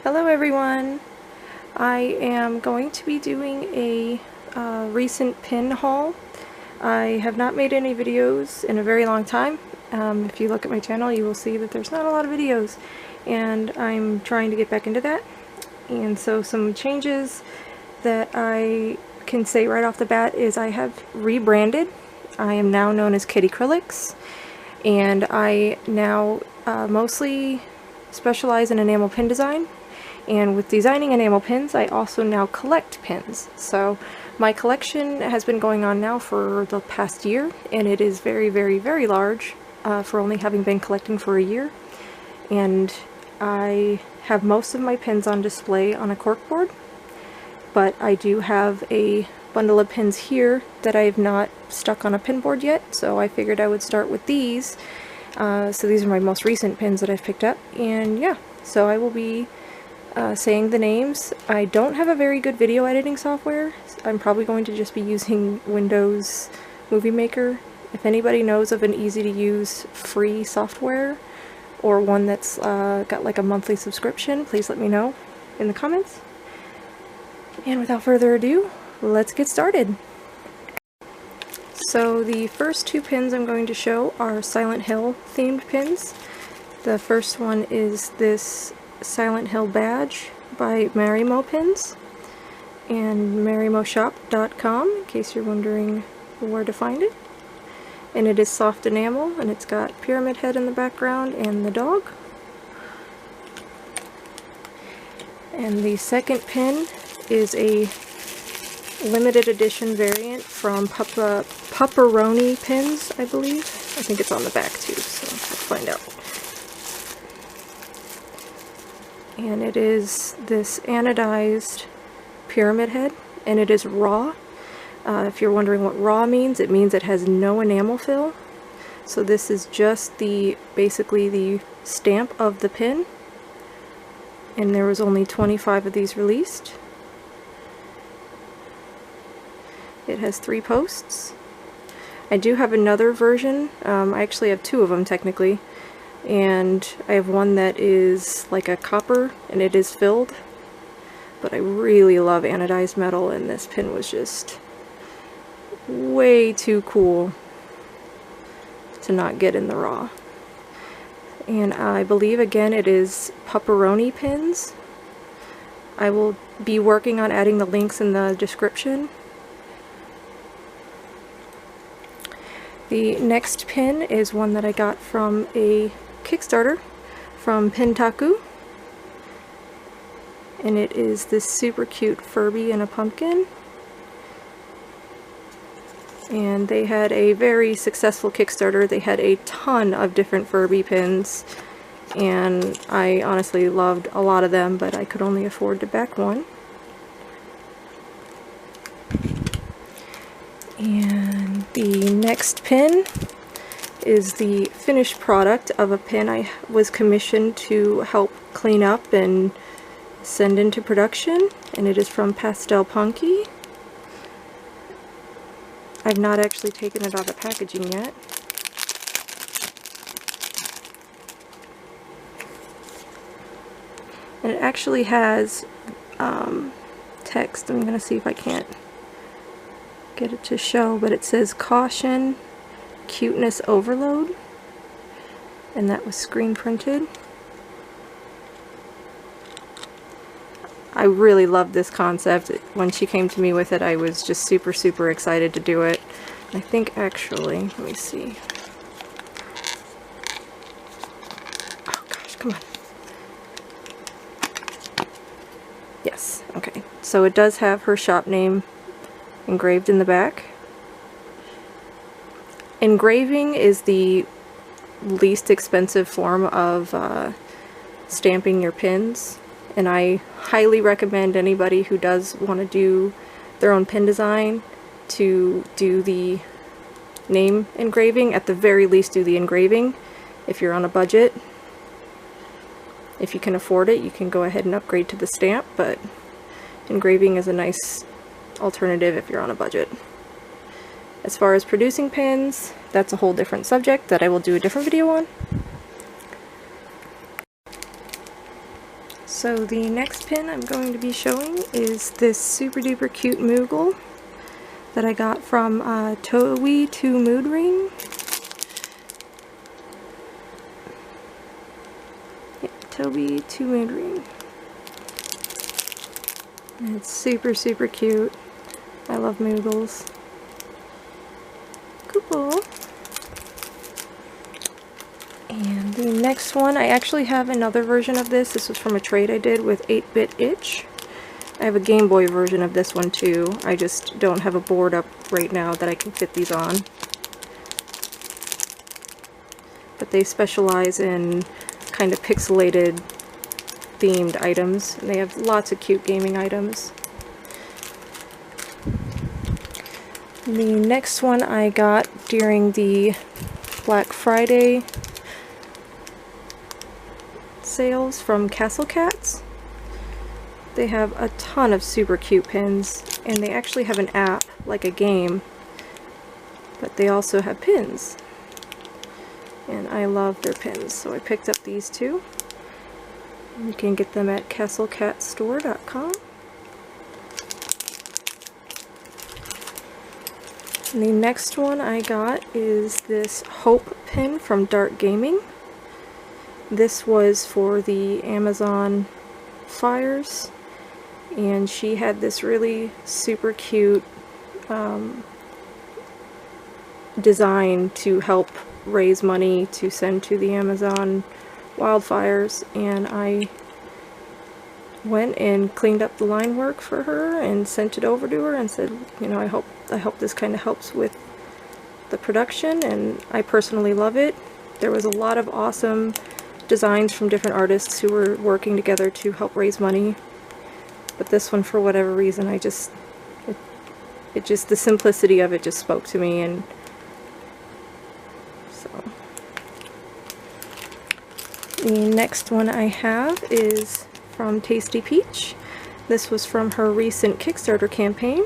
Hello everyone! I am going to be doing a recent pin haul. I have not made any videos in a very long time. If you look at my channel you will see that there's not a lot of videos, and I'm trying to get back into that. And so some changes that I can say right off the bat is I have rebranded. I am now known as KityCrylics, and I now mostly specialize in enamel pin design. And with designing enamel pins, I also now collect pins. So my collection has been going on now for the past year, and it is very, very, very large for only having been collecting for a year. And I have most of my pins on display on a corkboard, but I do have a bundle of pins here that I have not stuck on a pin board yet, so I figured I would start with these. So these are my most recent pins that I've picked up, and yeah, so I will be saying the names. I don't have a very good video editing software. I'm probably going to just be using Windows Movie Maker. If anybody knows of an easy to use free software, or one that's got like a monthly subscription, please let me know in the comments. And without further ado, let's get started. So the first two pins I'm going to show are Silent Hill themed pins. The first one is this Silent Hill badge by Enamel Pins and MaryMoShop.com, in case you're wondering where to find it. And it is soft enamel, and it's got Pyramid Head in the background and the dog. And the second pin is a limited edition variant from Pepperoni Pins, I believe. I think it's on the back too, so we'll find out. And it is this anodized pyramid head, and it is raw. If you're wondering what raw means, it means it has no enamel fill. So this is just basically the stamp of the pin, and there was only 25 of these released. It has 3 posts. I do have another version. I actually have 2 of them technically. And I have one that is like a copper, and it is filled. But I really love anodized metal, and this pin was just way too cool to not get in the raw. And I believe again it is Pepperoni Pins. I will be working on adding the links in the description. The next pin is one that I got from a Kickstarter from Pintaku, and it is this super cute Furby and a pumpkin. And they had a very successful Kickstarter. They had a ton of different Furby pins, and I honestly loved a lot of them, but I could only afford to back one. And the next pin is the finished product of a pin I was commissioned to help clean up and send into production, and it is from Pastel Punky. I've not actually taken it out of packaging yet. And it actually has text. I'm going to see if I can't get it to show, but it says "Caution, Cuteness Overload," and that was screen printed. I really loved this concept. When she came to me with it, I was just super, super excited to do it. I think actually, let me see. Oh gosh, come on. Yes, okay. So it does have her shop name engraved in the back. Engraving is the least expensive form of stamping your pins, and I highly recommend anybody who does want to do their own pin design to do the name engraving. At the very least, do the engraving if you're on a budget. If you can afford it, you can go ahead and upgrade to the stamp, but engraving is a nice alternative if you're on a budget. As far as producing pins, that's a whole different subject that I will do a different video on. So the next pin I'm going to be showing is this super duper cute Moogle that I got from Toei 2 Mood Ring. Yeah, Toei 2 Mood Ring. And it's super super cute. I love Moogles. Cool. And the next one, I actually have another version of this. This was from a trade I did with 8-Bit Itch. I have a Game Boy version of this one too. I just don't have a board up right now that I can fit these on. But they specialize in kind of pixelated themed items. And they have lots of cute gaming items. The next one I got during the Black Friday sales from Castle Cats. They have a ton of super cute pins, and they actually have an app, like a game, but they also have pins. And I love their pins, so I picked up these two. You can get them at castlecatstore.com. And the next one I got is this Hope pin from Dark Gaming. This was for the Amazon fires, and she had this really super cute design to help raise money to send to the Amazon wildfires, and I went and cleaned up the line work for her and sent it over to her and said, you know, I hope this kind of helps with the production, and I personally love it. There was a lot of awesome designs from different artists who were working together to help raise money, but this one, for whatever reason, it just the simplicity of it just spoke to me. And so the next one I have is from Tasty Peach. This was from her recent Kickstarter campaign,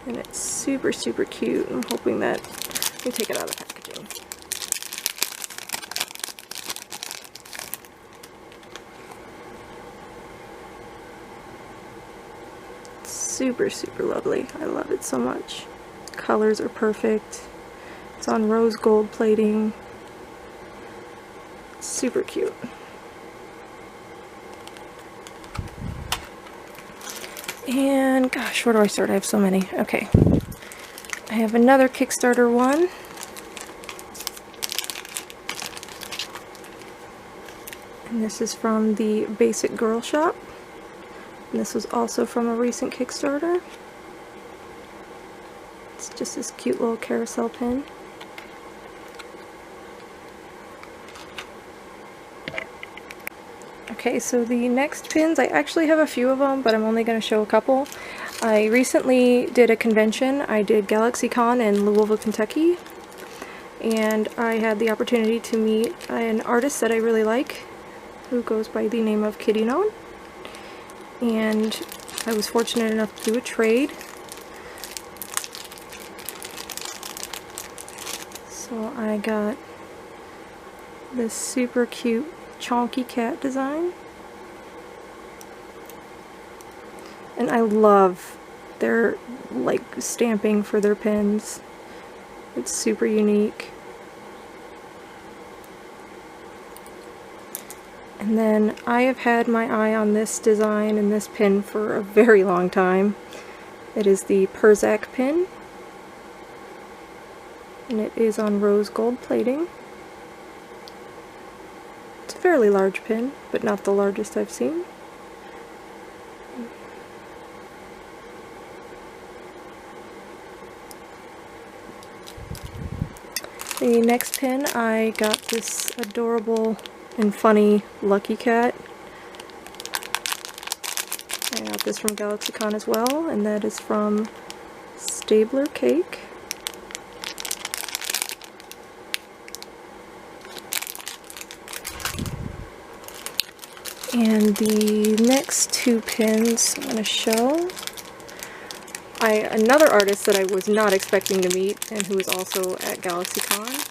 and it's super super cute. I'm hoping that, let me take it out of the packaging. Super super lovely. I love it so much. Colors are perfect. It's on rose gold plating. Super cute. And gosh, where do I start? I have so many. Okay. I have another Kickstarter one. And this is from the Basic Girl Shop. And this was also from a recent Kickstarter. It's just this cute little carousel pin. Okay, so the next pins, I actually have a few of them, but I'm only going to show a couple. I recently did a convention. I did GalaxyCon in Louisville, Kentucky, and I had the opportunity to meet an artist that I really like, who goes by the name of KityCrylics, and I was fortunate enough to do a trade. So I got this super cute chonky cat design, and I love their like stamping for their pins. It's super unique. And then I have had my eye on this design and this pin for a very long time. It is the Perzak pin, and it is on rose gold plating. It's a fairly large pin, but not the largest I've seen. The next pin, I got this adorable and funny Lucky Cat. I got this from GalaxyCon as well, and that is from Stabler Cake. And the next two pins I'm going to show, another artist that I was not expecting to meet, and who is also at GalaxyCon,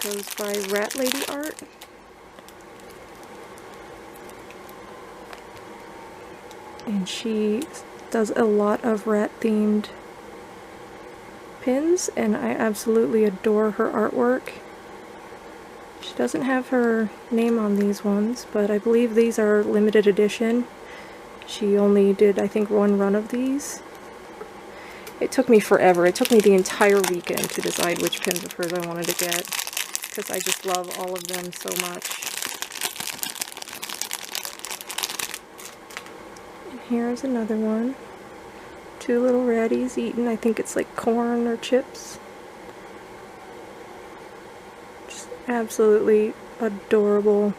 goes by Rat Lady Art. and she does a lot of rat themed pins, and I absolutely adore her artwork. She doesn't have her name on these ones, but I believe these are limited edition. She only did, I think, one run of these. It took me forever. It took me the entire weekend to decide which pins of hers I wanted to get, because I just love all of them so much. And here's another one. Two little ratties eating, I think it's like corn or chips. Just absolutely adorable.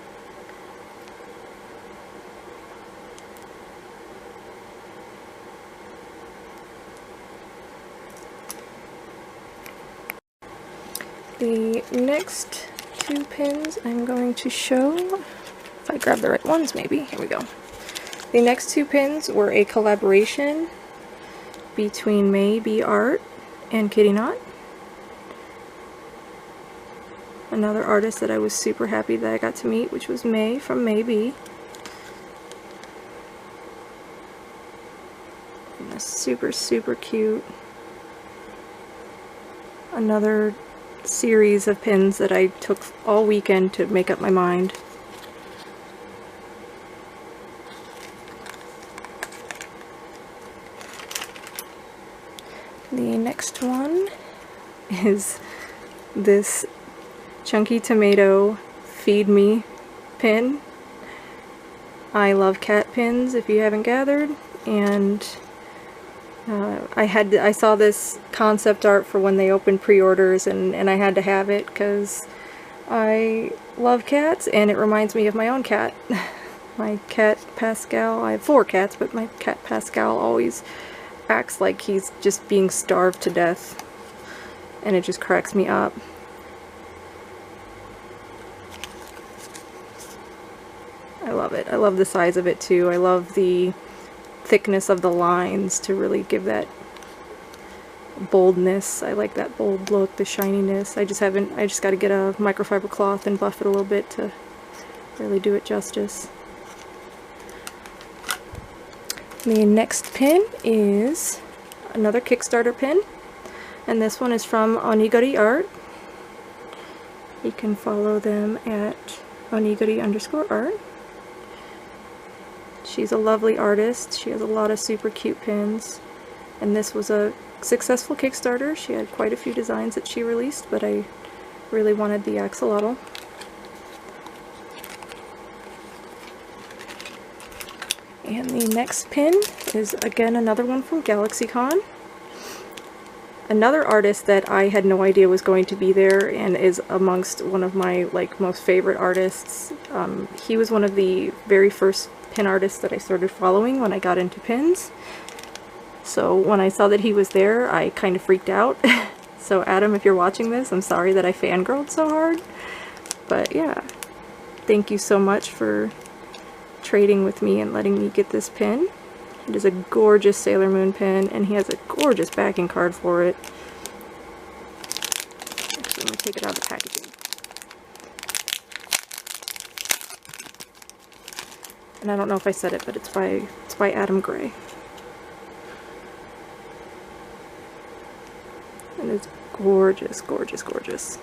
The next two pins I'm going to show, if I grab the right ones maybe, here we go. The next two pins were a collaboration between May B Art and Kitty Knot. Another artist that I was super happy that I got to meet, which was May from May B. And that's super, super cute. Another series of pins that I took all weekend to make up my mind. The next one is this Chunky Tomato Feed Me pin. I love cat pins, if you haven't gathered, and I saw this concept art for when they opened pre-orders, and I had to have it because I love cats and it reminds me of my own cat. My cat Pascal, I have 4 cats, but my cat Pascal always acts like he's just being starved to death, and it just cracks me up. I love it. I love the size of it too. I love the thickness of the lines to really give that boldness. I like that bold look, the shininess. I just got to get a microfiber cloth and buff it a little bit to really do it justice. The next pin is another Kickstarter pin, and this one is from Oniguri Art. You can follow them at oniguri_art. She's a lovely artist. She has a lot of super cute pins, and this was a successful Kickstarter. She had quite a few designs that she released, but I really wanted the axolotl. And the next pin is again another one from GalaxyCon. Another artist that I had no idea was going to be there and is amongst one of my most favorite artists. He was one of the very first pin artists that I started following when I got into pins. So when I saw that he was there, I kind of freaked out. So Adam, if you're watching this, I'm sorry that I fangirled so hard. But yeah, thank you so much for trading with me and letting me get this pin. It is a gorgeous Sailor Moon pin, and he has a gorgeous backing card for it. Actually, I'm going to take it out of the packaging. And I don't know if I said it, but it's by Adam Gray. And it's gorgeous, gorgeous, gorgeous.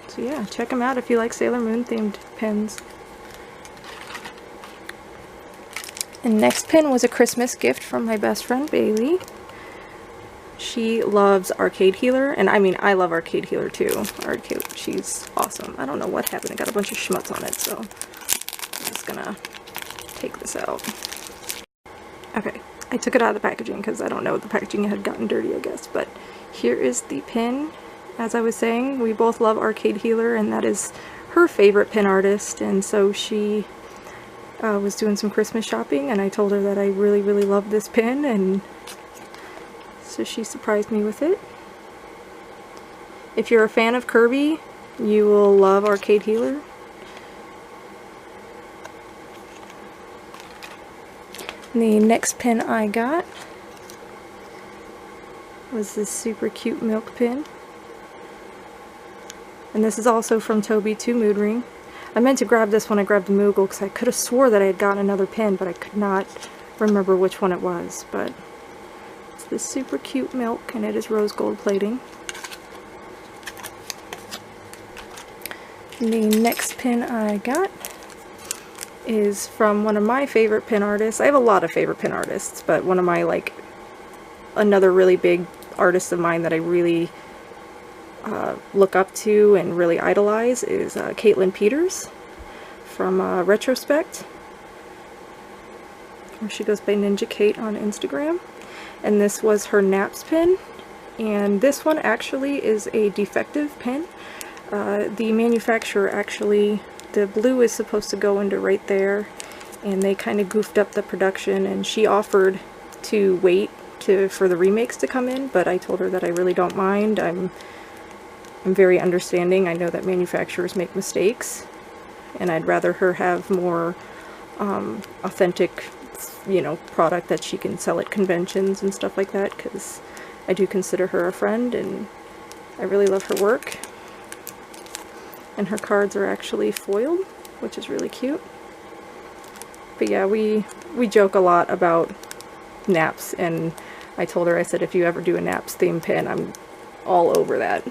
So yeah, check them out if you like Sailor Moon themed pins. And next pin was a Christmas gift from my best friend Bailey. She loves Arcade Healer, and I mean, I love Arcade Healer too. She's awesome. I don't know what happened. It got a bunch of schmutz on it, so I'm just gonna take this out. Okay, I took it out of the packaging because I don't know, the packaging had gotten dirty, I guess, but here is the pin. As I was saying, we both love Arcade Healer, and that is her favorite pin artist, and so she was doing some Christmas shopping, and I told her that I really, really love this pin, and so she surprised me with it. If you're a fan of Kirby, you will love Arcade Healer. The next pin I got was this super cute milk pin. And this is also from Toby to Mood Ring. I meant to grab this when I grabbed the Moogle because I could have swore that I had gotten another pin, but I could not remember which one it was. But it's this super cute milk, and it is rose gold plating. The next pin I got is from one of my favorite pin artists. I have a lot of favorite pin artists, but one of my, like, another really big artist of mine that I really look up to and really idolize is Caitlin Peters from Retrospect, where she goes by Ninja Kate on Instagram. And this was her Naps pin, and this one actually is a defective pin. The manufacturer actually, the blue is supposed to go into right there, and they kind of goofed up the production, and she offered to wait for the remakes to come in, but I told her that I really don't mind. I'm very understanding. I know that manufacturers make mistakes, and I'd rather her have more authentic, you know, product that she can sell at conventions and stuff like that, because I do consider her a friend and I really love her work. And her cards are actually foiled, which is really cute. But yeah, we joke a lot about Naps, and I told her, I said, if you ever do a Naps theme pin, I'm all over that.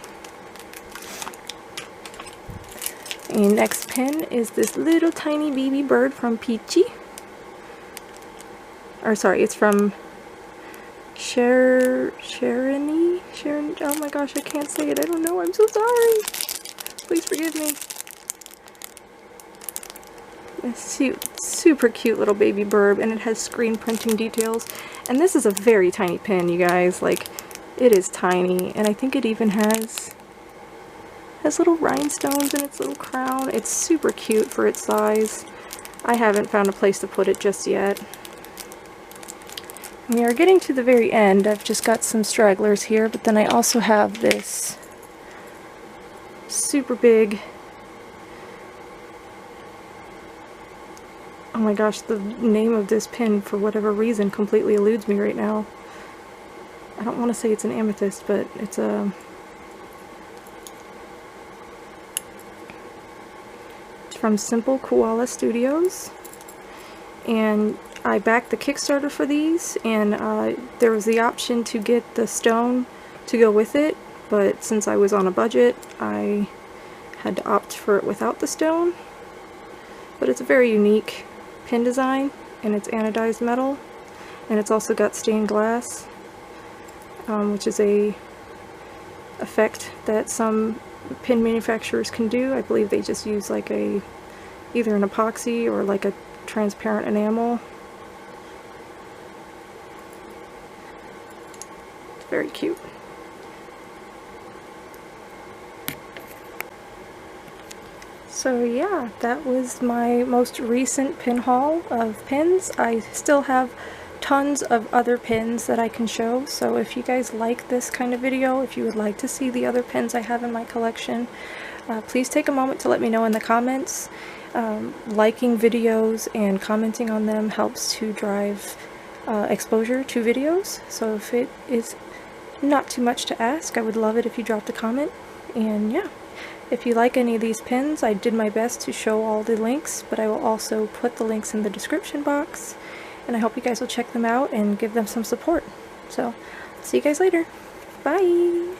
The next pin is this little tiny baby bird from Peachy. Or sorry, it's from Sharon, oh my gosh, I can't say it, I don't know, I'm so sorry. Please forgive me. This super cute little baby bird, and it has screen printing details. And this is a very tiny pin, you guys. Like, it is tiny, and I think it even has little rhinestones in its little crown. It's super cute for its size. I haven't found a place to put it just yet. We are getting to the very end. I've just got some stragglers here, but then I also have this super big, oh my gosh, the name of this pin for whatever reason completely eludes me right now. I don't want to say it's an amethyst, but it's from Simple Koala Studios, and I backed the Kickstarter for these, and there was the option to get the stone to go with it, but since I was on a budget, I had to opt for it without the stone. But it's a very unique pin design, and it's anodized metal, and it's also got stained glass, which is a effect that some pin manufacturers can do. I believe they just use like either an epoxy or like a transparent enamel. It's very cute. So yeah, that was my most recent pin haul of pins. I still have tons of other pins that I can show, so if you guys like this kind of video, if you would like to see the other pins I have in my collection, please take a moment to let me know in the comments. Liking videos and commenting on them helps to drive exposure to videos, so if it is not too much to ask, I would love it if you dropped a comment. And yeah, if you like any of these pins, I did my best to show all the links, but I will also put the links in the description box, and I hope you guys will check them out and give them some support. So, see you guys later. Bye!